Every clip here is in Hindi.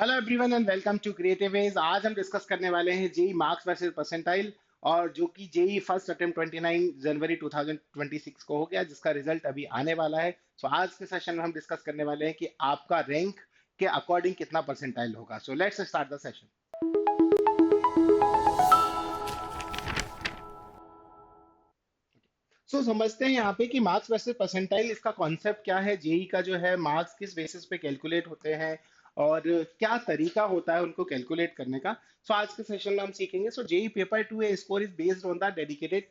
Hello everyone and welcome to creative ways. आज हम डिस्कस करने वाले हैं जेई मार्क्स वर्सेस परसेंटाइल, और जो कि जेई फर्स्ट अटेम्प्ट 29 जनवरी 2026 को हो गया, जिसका रिजल्ट अभी आने वाला है। सो आज के सेशन में हम डिस्कस करने वाले हैं कि आपका रैंक के अकॉर्डिंग कितना परसेंटाइल होगा। So let's start the session. समझते हैं यहाँ पे कि मार्क्स वर्सेस परसेंटाइल, इसका कॉन्सेप्ट क्या है, जेई का जो है मार्क्स किस बेसिस पे कैलकुलेट होते हैं और क्या तरीका होता है उनको कैलकुलेट करने का। आज के सेशन में हम सीखेंगे। JEE paper 2 A score is based on the dedicated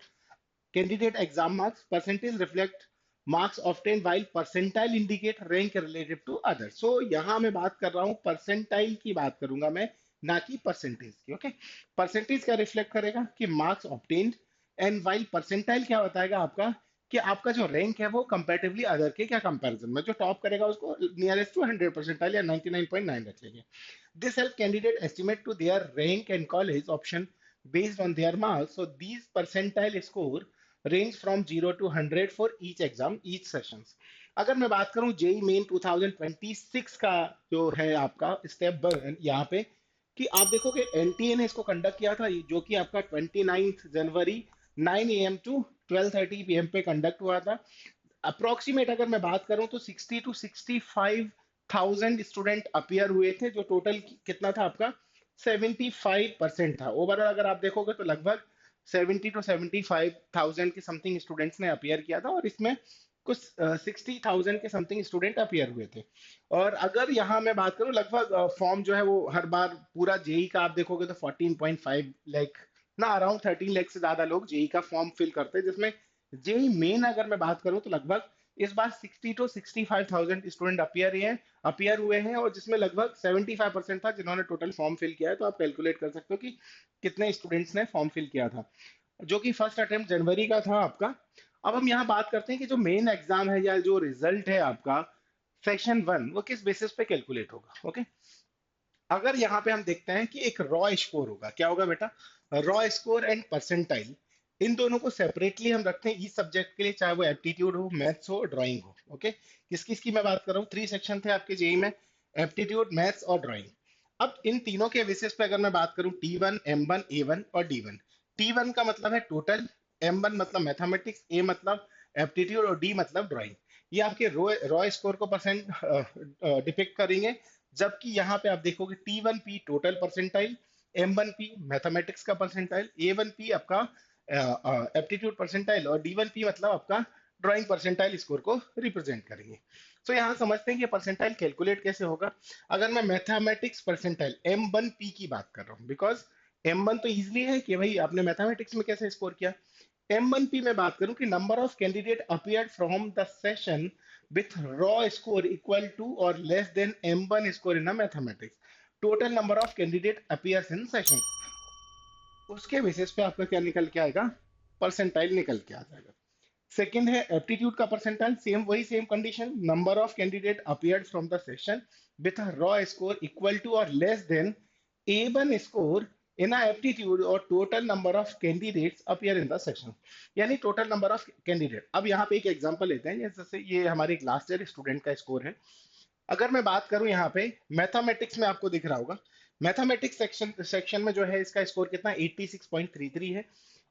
candidate exam marks. Percentage reflect marks obtained while percentile indicate rank relative to others. So यहाँ मैं बात कर रहा हूँ परसेंटाइल की, बात करूंगा मैं, ना कि परसेंटेज की। ओके, परसेंटेज क्या रिफ्लेक्ट करेगा कि marks obtained, and while percentile क्या बताएगा आपका कि आपका जो रैंक है वो कंपेरेटिवली अदर के क्या कंपैरिजन में, जो टॉप करेगा उसको नियरेस्ट टू 100 परसेंटाइल या 99.9 रख लेंगे। This help candidate estimate to their rank and college option based on their marks. So these percentile score range from 0 to 100 for each exam, each sessions. अगर मैं बात करूं जेई मेन 2026 का जो है आपका स्टेप यहाँ पे, कि आप देखोगे एनटीए ने इसको कंडक्ट किया था, जो कि आपका 29 जनवरी 9 AM टू 12:30 PM पे कंडक्ट हुआ था। अप्रोक्सीमेट अगर मैं बात करूं तो 60 to 65 थाउजेंड स्टूडेंट अपियर हुए थे, जो टोटल कितना था आपका 75% था। ओवरऑल अगर आप देखोगे तो लगभग 70 to 75 थाउजेंड के समथिंग स्टूडेंट्स ने अपियर किया था, और इसमें कुछ 60 थाउजेंड के समथिंग स्टूडेंट अपियर हुए थे। और अगर यहाँ मैं बात करूँ, लगभग फॉर्म जो है वो हर बार पूरा जेई का आप देखोगे तो 14.5 लाख ना, अराउंड 13 लाख से ज्यादा लोग जेई का फॉर्म फिल करते हैं, जिसमें जेई मेन अगर मैं बात करूं तो लगभग इस बार 60 to 65 थाउजेंड स्टूडेंट अपियर हुए हैं, और जिसमें लगभग 75% था जिन्होंने टोटल फॉर्म फिल किया है। तो आप कैलकुलेट कर सकते हो कि कितने स्टूडेंट्स ने फॉर्म फिल किया था, जो कि फर्स्ट अटेम्प्ट जनवरी का था आपका। अब हम यहाँ बात करते हैं कि जो मेन एग्जाम है या जो रिजल्ट है आपका सेक्शन 1, वो किस बेसिस पे कैलकुलेट होगा। ओके, अगर यहाँ पे हम देखते हैं कि एक रॉ स्कोर होगा, क्या होगा बेटा, रॉ स्कोर एंड परसेंटाइल, इन दोनों को सेपरेटली हम रखते हैं इस सब्जेक्ट के लिए, चाहे वो एप्टीट्यूड हो, मैथ्स हो, ड्राइंग हो। ओके, किस किस की मैं बात कर रहा हूँ, 3 सेक्शन थे आपके जेई में, एप्टीट्यूड, मैथ्स और ड्राइंग। अब इन तीनों के बेसिस पे अगर मैं बात करूं, T1, M1, A1 और D1। T1 का मतलब है टोटल, M1 मतलब मैथमेटिक्स, A मतलब एप्टीट्यूड और D मतलब ड्राइंग। ये आपके रॉ रॉ स्कोर को परसेंट डिपिक्ट करेंगे। जबकि यहाँ पे आप देखोगे T1P total percentile, M1P mathematics का परसेंटाइल, A1P आपका एप्टीट्यूड परसेंटाइल, और D1P मतलब आपका ड्राइंग परसेंटाइल स्कोर को रिप्रेजेंट करेंगे। यहाँ समझते हैं कि परसेंटाइल कैलकुलेट कैसे होगा। अगर मैं मैथमेटिक्स परसेंटाइल M1P की बात कर रहा हूँ, बिकॉज M1 तो इजिली है कि भाई आपने मैथमेटिक्स में कैसे स्कोर किया। M1P में बात करूं कि number of candidate appeared from the session with raw score equal to or less than M1 score in a mathematics. Total number of candidate appears in session. उसके बेसिस पे आपका क्या निकल के आएगा, परसेंटाइल निकल के आ जाएगा। सेकंड है एप्टीट्यूड का परसेंटाइल, सेम वही same condition, number of candidate appeared from the session with raw score equal to और less than A1 score in aptitude, और total number of candidates appear in the section, यानी टोटल नंबर ऑफ कैंडिडेट। अब यहाँ पे एक एग्जांपल लेते हैं, जैसे ये हमारे एक लास्ट ईयर स्टूडेंट का स्कोर है। अगर मैं बात करूं यहाँ पे मैथमेटिक्स में, आपको दिख रहा होगा मैथमेटिक्स सेक्शन में जो है इसका स्कोर कितना 86.33 है,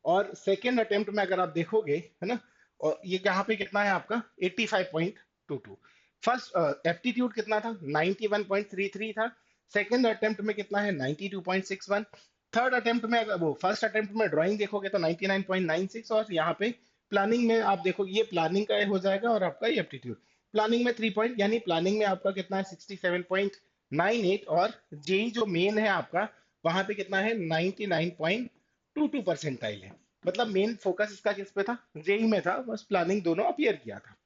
और सेकेंड अटेम्प्ट में अगर आप देखोगे, है ना, और ये यहाँ पे कितना है आपका 85.22। फर्स्ट एप्टीट्यूड कितना था 91.33 था, सेकेंड अटेम्प्ट में कितना है 92.61, थर्ड अटेम्प्ट में अगर वो फर्स्ट अटेम्प्ट में ड्राइंग देखोगे तो 99.96, और यहाँ पे प्लानिंग में आप देखो ये प्लानिंग का हो जाएगा, और आपका ये एप्टीट्यूड प्लानिंग में 3 पॉइंट, यानी प्लानिंग में आपका कितना है 67.98, और जेई जो मेन है आपका वहां पे कितना है 99.22 परसेंटाइल है। मतलब मेन फोकस इसका किस पे था, जेई में था, बस प्लानिंग दोनों अपियर किया था।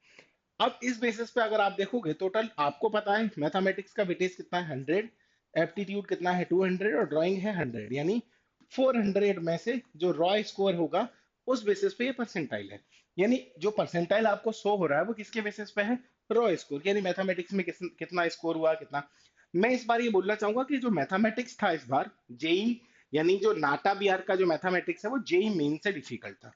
अब इस बेसिस पे अगर आप देखोगे टोटल, आपको पता है मैथमेटिक्स का वेटेज कितना है 100, एप्टीट्यूड कितना है 200, और ड्राइंग है 100, यानी 400 में से जो रॉ स्कोर होगा उस बेसिस पे ये परसेंटाइल है। यानी जो परसेंटाइल आपको शो हो रहा है वो किसके बेसिस पे है, रॉ स्कोर, यानी मैथमेटिक्स में कितना स्कोर हुआ कितना। मैं इस बार ये बोलना चाहूंगा कि जो मैथमेटिक्स था इस बार जेई, यानी जो नाटा बिहार का जो मैथमेटिक्स है वो जेई मेन से डिफिकल्ट था।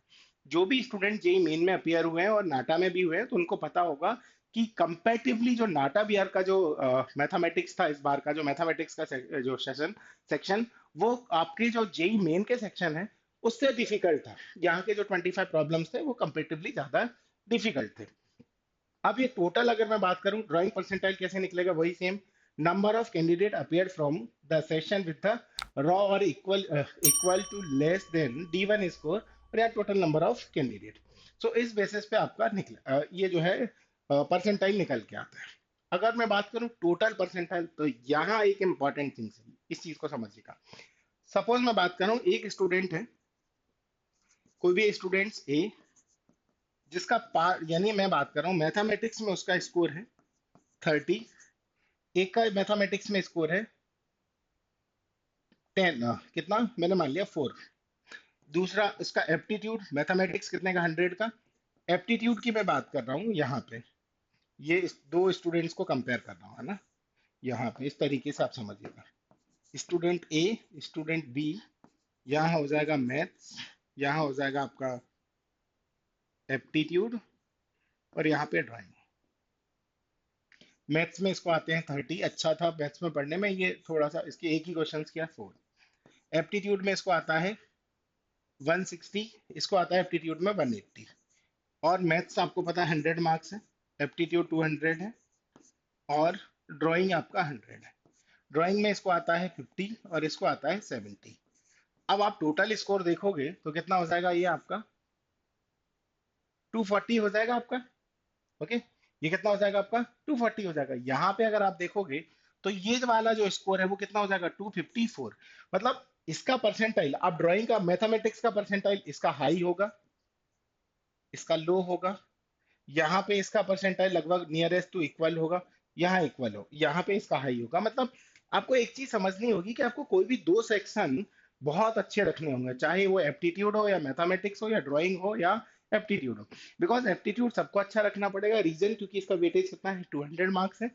जो भी स्टूडेंट जेई मेन में अपियर हुए हैं और नाटा में भी हुए हैं तो उनको पता होगा कि कंपैरेटिवली जो नाटा बिहार का जो मैथमेटिक्स था, इस बार का जो मैथमेटिक्स का जो सेक्शन वो आपके जो जेई मेन के सेक्शन है उससे डिफिकल्ट था। यहाँ के जो 25 प्रॉब्लम्स थे वो कंपेरेटिवली ज्यादा डिफिकल्ट थे। अब ये टोटल अगर मैं बात करूं ड्राइंग परसेंटाइल कैसे निकलेगा, वही same, number of candidate appear from the session with the raw और equal to less than D1 score, और या total number of candidate. So इस बेसिस पे आपका निकला ये जो है परसेंटाइल निकल के आता है। अगर मैं बात करूं टोटल परसेंटाइल, तो यहाँ एक इंपॉर्टेंट थिंग है, इस चीज को समझिएगा। सपोज मैं बात कर रहा हूँ, एक स्टूडेंट है, कोई भी स्टूडेंट्स ए, जिसका पार यानी मैं बात कर रहा हूँ मैथमेटिक्स में उसका स्कोर है 30, एक का मैथमेटिक्स में स्कोर है 10, कितना मैंने मान लिया 4। दूसरा इसका एप्टीट्यूड मैथमेटिक्स कितने का, 100 का। एप्टीट्यूड की मैं बात कर रहा हूँ यहाँ पे, ये इस दो स्टूडेंट्स को कंपेयर कर रहा हूँ, है ना। यहाँ पे इस तरीके से आप समझिएगा, स्टूडेंट ए, स्टूडेंट बी, यहाँ हो जाएगा मैथ्स, यहाँ हो जाएगा आपका एप्टीट्यूड, और यहाँ पे ड्राइंग। मैथ्स में इसको आते हैं 30, अच्छा था मैथ्स में पढ़ने में, ये थोड़ा सा इसके एक ही क्वेश्चन किया 4। एप्टीट्यूड में इसको आता है 160, इसको आता है एप्टीट्यूड में 180। और मैथ्स आपको पता है 100 मार्क्स है, एप्टीट्यूड 200 है, और ड्राइंग आपका 100 है। ड्राइंग में इसको आता है 50 और इसको आता है 70। अब आप टोटल स्कोर देखोगे तो कितना हो जाएगा, ये आपका 240 हो जाएगा आपका। ओके, ये कितना हो जाएगा आपका 240 हो जाएगा। यहाँ पे अगर आप देखोगे तो ये वाला जो स्कोर है वो कितना हो जाएगा 254। मतलब इसका परसेंटाइल, आप ड्राइंग का मैथमेटिक्स का परसेंटाइल इसका हाई होगा, इसका लो होगा। यहाँ पे इसका परसेंटाइल लगभग नियरेस्ट टू इक्वल होगा, यहाँ इक्वल हो, यहाँ पे इसका हाई होगा। मतलब आपको एक चीज समझनी होगी कि आपको कोई भी दो सेक्शन बहुत अच्छे रखने होंगे, चाहे वो एप्टीट्यूड हो या मैथमेटिक्स हो या ड्राइंग हो या एप्टीट्यूड हो। बिकॉज एप्टीट्यूड सबको अच्छा रखना पड़ेगा, रीजन क्योंकि इसका वेटेज कितना है 200 मार्क्स है।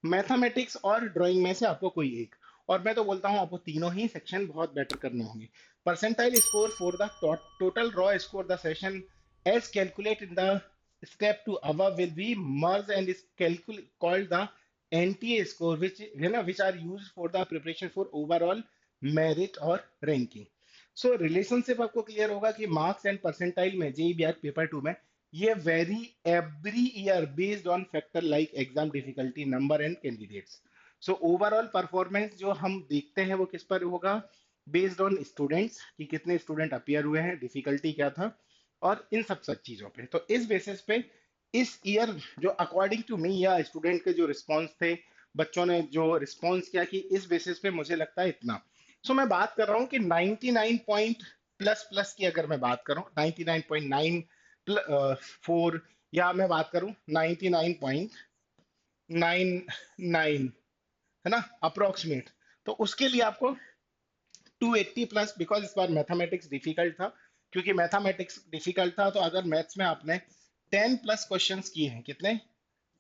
मैथमेटिक्स और ड्राइंग में से आपको कोई एक, और मैं तो बोलता हूँ आपको तीनों ही सेक्शन बहुत बेटर करने होंगे। Percentile score for the total raw score the session as calculated in the step to above will be merged and is called the NTA score, which you know which are used for the preparation for overall merit और ranking. So relationship आपको क्लियर होगा कि मार्क्स एंड परसेंटाइल में जेई बीआर पेपर 2 में ये very every year based on factor like exam difficulty, number and candidates. So overall performance जो हम देखते हैं वो किस पर होगा, बेस्ड ऑन स्टूडेंट्स कि कितने स्टूडेंट अपियर हुए हैं, डिफिकल्टी क्या था, और इन सब चीजों पे। तो इस बेसिस पे इस ईयर जो अकॉर्डिंग टू मी या स्टूडेंट के जो रिस्पांस थे, बच्चों ने जो रिस्पांस किया, कि इस बेसिस पे मुझे लगता है इतना। सो मैं बात कर रहा हूँ कि 99 पॉइंट प्लस प्लस की अगर मैं बात करूँ 99.94, या मैं बात करूँ 99.99, है ना, अप्रोक्सीमेट, तो उसके लिए आपको 280 प्लस, बिकॉज इस बार मैथमेटिक्स डिफिकल्ट था। क्योंकि मैथमेटिक्स डिफिकल्ट था तो अगर मैथ्स में आपने 10 प्लस क्वेश्चंस किए हैं, कितने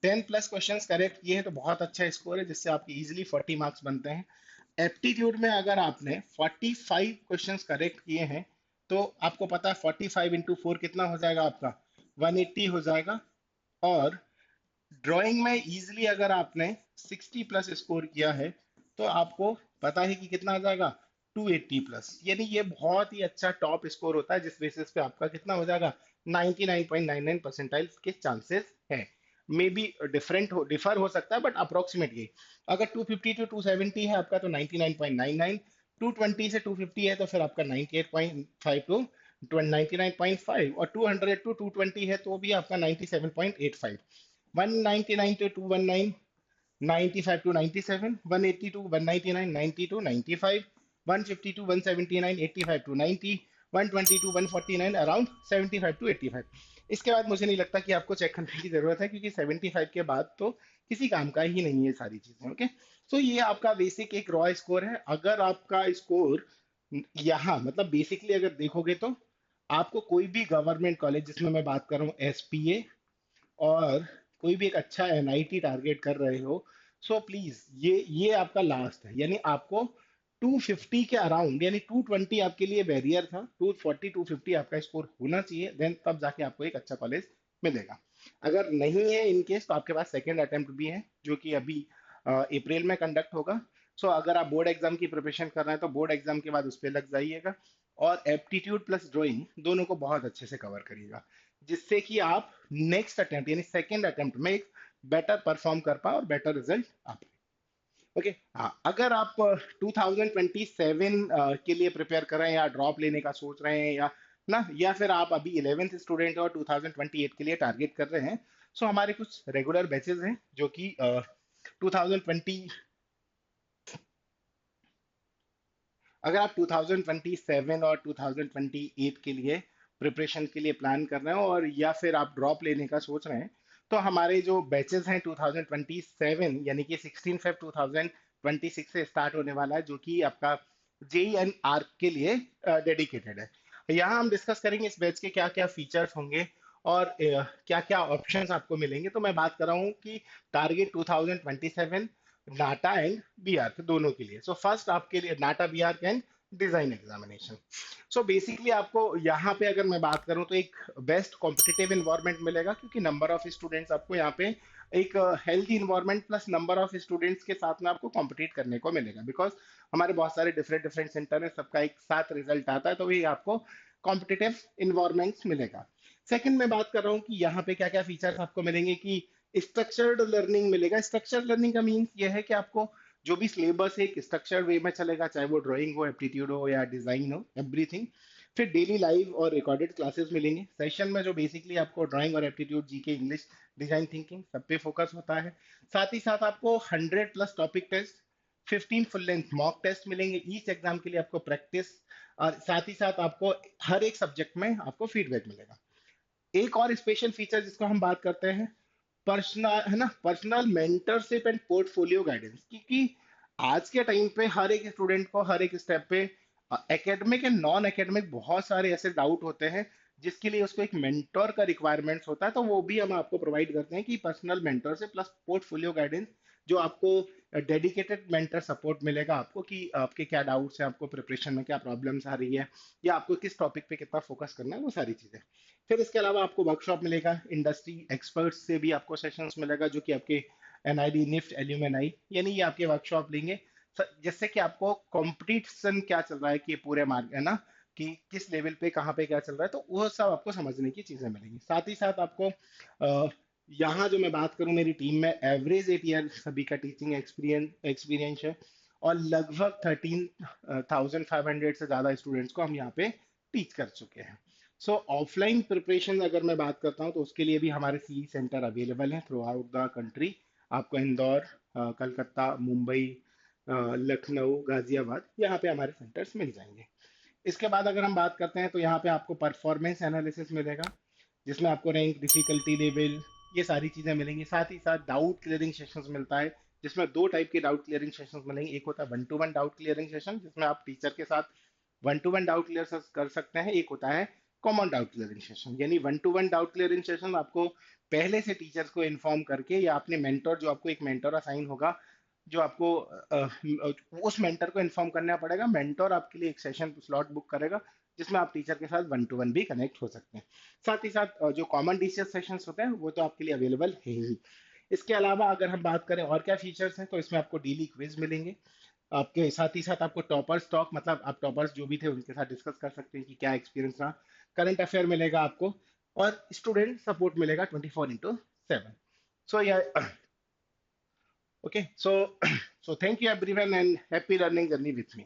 10 प्लस क्वेश्चंस करेक्ट किए हैं, तो बहुत अच्छा स्कोर है जिससे आपके इजीली 40 मार्क्स बनते हैं। एप्टीट्यूड में अगर आपने 45 क्वेश्चंस करेक्ट किए हैं, तो आपको पता है 45 इंटू 4 कितना हो जाएगा आपका 180 हो जाएगा। और ड्राइंग में इजीली अगर आपने 60 प्लस स्कोर किया है, तो आपको पता है कि कितना आ जाएगा 280 प्लस, यानी ये बहुत ही अच्छा टॉप स्कोर होता है, जिस बेसिस पे आपका कितना हो जाएगा 99.99 परसेंटाइल के चांसेस है। मे बी डिफरेंट हो, डिफर हो सकता है, बट अप्रोक्सीमेट ये, अगर 250 टू 270 है आपका तो 99.99, 220 से 250 है तो फिर आपका 98.5 टू 99.5, और 200 टू 220 है तो भी आपका 97.85। 199 to 219, 95 to 97, 180 to 199, 90 to 95, 150 to 179, 85 to 90, 120 to 149, around 75 to 85। इसके बाद मुझे नहीं लगता कि आपको चेक करने की जरूरत है, क्योंकि 75 के बाद तो किसी काम का ही नहीं है सारी चीजें। ओके, सो ये आपका बेसिक एक रॉ स्कोर है। अगर आपका स्कोर यहाँ मतलब बेसिकली अगर देखोगे तो आपको कोई भी गवर्नमेंट कॉलेज, जिसमें मैं बात कर रहा हूँ एसपीए, और कोई भी एक अच्छा एनआईटी टारगेट कर रहे हो, सो प्लीज ये आपका लास्ट है। यानी आपको 250 के अराउंड, यानी 220 आपके लिए बैरियर था, 240 250 आपका स्कोर होना चाहिए, देन तब जाके आपको एक अच्छा कॉलेज मिलेगा। अगर नहीं है इन केस, तो आपके पास सेकेंड अटेम्प्ट भी है, जो कि अभी अप्रैल में कंडक्ट होगा। सो अगर आप बोर्ड एग्जाम की प्रिपरेशन कर रहे हैं तो बोर्ड एग्जाम के बाद उस पर लग जाइएगा, और एप्टीट्यूड प्लस ड्राइंग दोनों को बहुत अच्छे से कवर करिएगा, जिससे कि आप नेक्स्ट अटेम्प्ट यानी सेकेंड अटेम्प्ट में एक बेटर परफॉर्म कर पाए और बेटर रिजल्ट आ पाए। ओके, हाँ, अगर आप 2027 के लिए प्रिपेयर कर रहे हैं, या ड्रॉप लेने का सोच रहे हैं, या फिर आप अभी 11th स्टूडेंट और 2028 के लिए टारगेट कर रहे हैं, सो हमारे कुछ रेगुलर बैचेस हैं जो कि 2020, अगर आप 2027 और 2028 के लिए प्रिपरेशन के लिए प्लान कर रहे हो, और या फिर आप ड्रॉप लेने का सोच रहे हैं, तो हमारे जो बैचेस हैं 2027 यानी कि 16 फेब 2026 से स्टार्ट होने वाला है, जो कि आपका जेई एंड आर्क के लिए डेडिकेटेड है। यहाँ हम डिस्कस करेंगे इस बैच के क्या क्या फीचर्स होंगे और क्या क्या ऑप्शंस आपको मिलेंगे। तो मैं बात कर रहा हूँ कि टारगेट 2027 नाटा एंड बीआर दोनों के लिए। सो फर्स्ट आपके लिए NATA B Arch and design examination. So basically आपको यहाँ पे अगर मैं बात करूँ तो एक बेस्ट कॉम्पिटिटिव इन्वायरमेंट मिलेगा, क्योंकि नंबर ऑफ स्टूडेंट्स आपको यहाँ पे एक healthy environment plus number of students के साथ में आपको कॉम्पिटिट करने को मिलेगा, बिकॉज हमारे बहुत सारे डिफरेंट डिफरेंट सेंटर है, सबका एक साथ रिजल्ट आता है, तो वही आपको कॉम्पिटिटिव इन्वायरमेंट मिलेगा। सेकंड मैं बात कर रहा हूँ कि यहाँ पे क्या क्या फीचर्स आपको मिलेंगे, कि स्ट्रक्चर्ड लर्निंग मिलेगा। स्ट्रक्चर्ड लर्निंग का मीन्स ये है कि आपको जो भी सिलेबस है एक स्ट्रक्चर्ड वे में चलेगा, चाहे वो ड्राइंग हो, एप्टीट्यूड हो, या डिजाइन हो, एवरीथिंग। फिर डेली लाइव और रिकॉर्डेड क्लासेस मिलेंगे सेशन में, जो बेसिकली आपको ड्राइंग और aptitude, GK, English, design thinking सब पे फोकस होता है। साथ ही साथ आपको 100+ topic test, 15 full length mock test मिलेंगे ईच एग्जाम के लिए आपको प्रैक्टिस, और साथ ही साथ आपको हर एक सब्जेक्ट में आपको फीडबैक मिलेगा। एक और स्पेशल फीचर जिसको हम बात करते हैं, पर्सनल है ना, personal mentorship and portfolio guidance, क्योंकि आज के टाइम पे हर एक स्टूडेंट को हर एक स्टेप पे एकेडमिक एंड नॉन एकेडमिक बहुत सारे ऐसे डाउट होते हैं, जिसके लिए उसको एक मेंटर का रिक्वायरमेंट्स होता है, तो वो भी हम आपको प्रोवाइड करते हैं, कि personal mentorship plus portfolio guidance, जो आपको डेडिकेटेड मेंटर सपोर्ट मिलेगा आपको, कि आपके क्या डाउट्स हैं, आपको प्रिपरेशन में क्या प्रॉब्लम्स आ रही है, या आपको किस टॉपिक पे कितना फोकस करना है, वो सारी चीजें। फिर इसके अलावा आपको वर्कशॉप मिलेगा, इंडस्ट्री एक्सपर्ट्स से भी आपको सेशंस मिलेगा, जो कि आपके एनआईडी, निफ्ट, एल्यूमिनाई, यानी ये आपके वर्कशॉप लेंगे, जिससे कि आपको कंपटीशन क्या चल रहा है, कि पूरे मार्केट है ना, कि किस लेवल पे कहाँ पे क्या चल रहा है, तो वो सब आपको समझने की चीजें मिलेंगी। साथ ही साथ आपको यहाँ जो मैं बात करूँ, मेरी टीम में एवरेज 8 ईयर सभी का टीचिंग एक्सपीरियंस है, और लगभग 13,500 से ज्यादा स्टूडेंट्स को हम यहाँ पे टीच कर चुके हैं। सो ऑफलाइन प्रिपरेशन अगर मैं बात करता हूँ, तो उसके लिए भी हमारे सी सेंटर अवेलेबल हैं थ्रू आउट द कंट्री। आपको इंदौर, कलकत्ता, मुंबई, लखनऊ, गाजियाबाद, यहाँ पे हमारे सेंटर्स मिल जाएंगे। इसके बाद अगर हम बात करते हैं, तो यहाँ पे आपको परफॉर्मेंस एनालिसिस मिलेगा, जिसमें आपको रैंक, डिफिकल्टी लेवल, ये सारी चीजें मिलेंगी। साथ ही साथ डाउट क्लियरिंग सेशंस मिलता है, जिसमें दो टाइप के डाउट क्लियरिंग सेशंस मिलेंगे। एक होता है 1-to-1 डाउट क्लियरिंग सेशन, जिसमें आप टीचर के साथ 1-to-1 डाउट क्लियर कर सकते हैं। एक होता है कॉमन डाउट क्लियरिंग सेशन, यानी 1-to-1 डाउट क्लियरिंग सेशन आपको पहले से टीचर्स को इन्फॉर्म करके, या अपने मेंटर, जो आपको एक मेंटर असाइन होगा, जो आपको उस मेंटर को इन्फॉर्म करना पड़ेगा, मेंटर आपके लिए एक सेशन स्लॉट बुक करेगा, जिसमें आप टीचर के साथ 1-to-1 भी कनेक्ट हो सकते हैं। साथ ही साथ जो कॉमन टीचर सेशंस होते हैं, वो तो आपके लिए अवेलेबल है ही। इसके अलावा अगर हम बात करें और क्या फीचर्स हैं, तो इसमें आपको डेली क्विज मिलेंगे आपके, साथ ही साथ आपको टॉपर्स टॉक, मतलब आप टॉपर्स जो भी थे उनके साथ डिस्कस कर सकते हैं कि क्या एक्सपीरियंस रहा। करंट अफेयर मिलेगा आपको, और स्टूडेंट सपोर्ट मिलेगा 24/7। सो या okay, so thank you everyone and happy learning journey with me.